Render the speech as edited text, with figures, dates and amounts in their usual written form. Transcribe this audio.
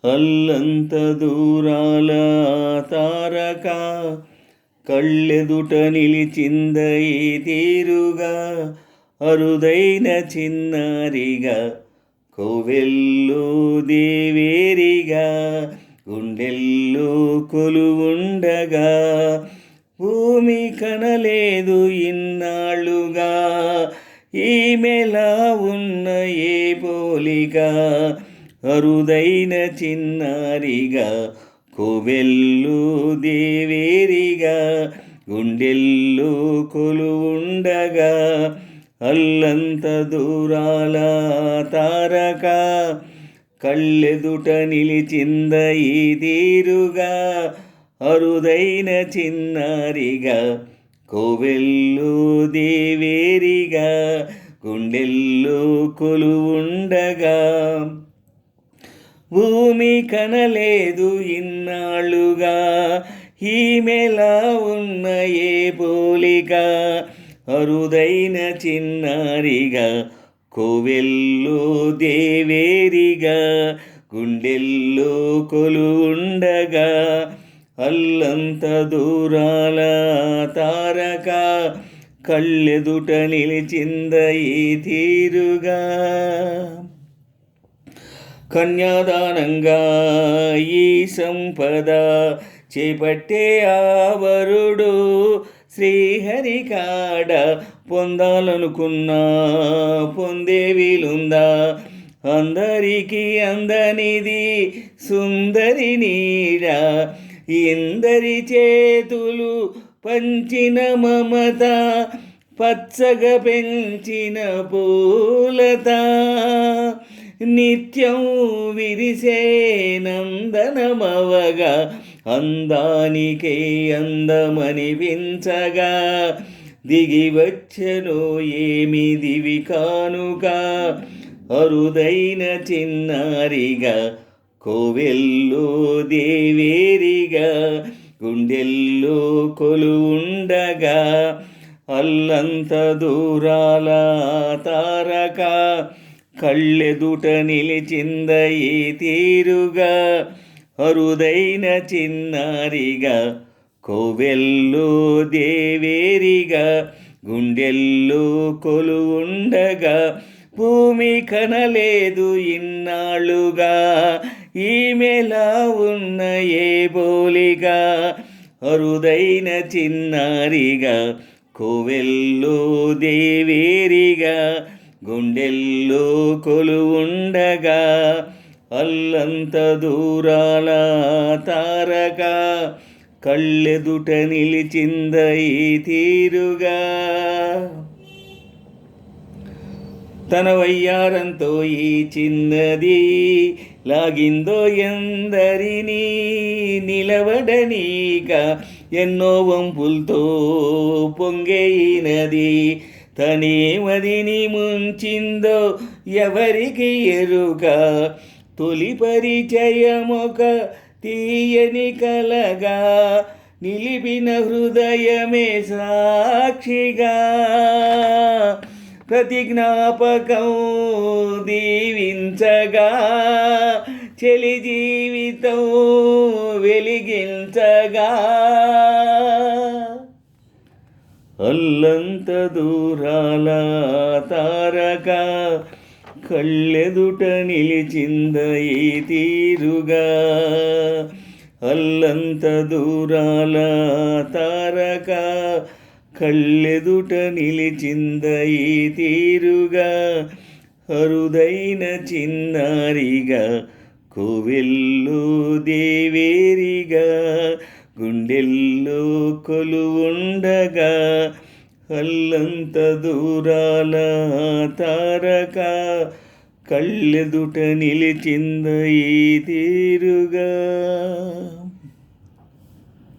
అల్లంత దూరాల తారక కళ్ళెదుట నిలిచిందయి తీరుగా, అరుదైన చిన్నారిగా కోవెల్లో దేవేరిగా గుండెల్లో కొలువుండగా, భూమి కనలేదు ఇన్నాళ్ళుగా ఈమెలా ఉన్న ఏ పోలిక, అరుదైన చిన్నారిగా కోవెల్లో దేవేరిగా గుండెల్లో కొలువుండగా, అల్లంత దూరాల తారక కళ్ళెదుట నిలిచిందయి తీరుగా, అరుదైన చిన్నారిగా కోవెల్లో దేవేరిగా గుండెల్లో కొలువుండగా, భూమి కనలేదు ఇన్నాళ్ళుగా ఈమెలా ఉన్న ఏ పోలిక, అరుదైన చిన్నారిగా కోవెల్లో దేవేరిగా గుండెల్లో కొలువుండగా, అల్లంత దూరాల తారక కళ్ళెదుట నిలిచిందయి తీరుగా. కన్యాదానంగా ఈ సంపద చేపట్టే ఆవరుడు శ్రీహరి కాడ పొందాలనుకున్నా పొందే వీలుందా, అందరికీ అందనిది సుందరి నీడ, ఇందరి చేతులు పంచిన మమత, పచ్చగా పెంచిన పూలత, నిత్యం విరిసే నందనమవగా అందానికే అందమనిపించగా, దిగి వచ్చెను ఏమి దివి కానుక, అరుదైన చిన్నారిగా కోవెల్లో దేవేరిగా గుండెల్లో కొలువుండగా, అల్లంత దూరాల తారక కళ్ళెదుట నిలిచిందయి తీరుగా, అరుదైన చిన్నారిగా కోవెల్లో దేవేరిగా గుండెల్లో కొలువుండగా, భూమి కనలేదు ఇన్నాళ్ళుగా ఈమెలా ఉన్న ఏ పోలిక, అరుదైన చిన్నారిగా కోవెల్లో దేవేరిగా గుండెల్లో కొలువుండగా, అల్లంత దూరాల తారక కళ్ళెదుట నిలిచిందయి తీరుగా. తన వయ్యారంతో ఈ చిన్నది లాగిందో ఎందరినీ నిలవడనీక, ఎన్నో వంపులతో పొంగైనది, తనేమదిని ముంచిందో ఎవరికి ఎరుక, తొలి పరిచయమొక తీయని కలగా నిలిపిన హృదయమే సాక్షిగా, ప్రతి జ్ఞాపకం దీవించగా చెలి జీవితం వెలిగించగా, అల్లంత దూరాల తారక కళ్ళెదుట నిలిచిందయి తీరుగా, అల్లంత దూరాల తారక కళ్ళెదుట నిలిచిందయి తీరుగా, అరుదైన చిన్నారిగా కోవెల్లో దేవేరిగా గుండెల్లో కొలువుండగా, అల్లంత దూరాల తారక కళ్ళెదుట నిలిచిందయి తీరుగా.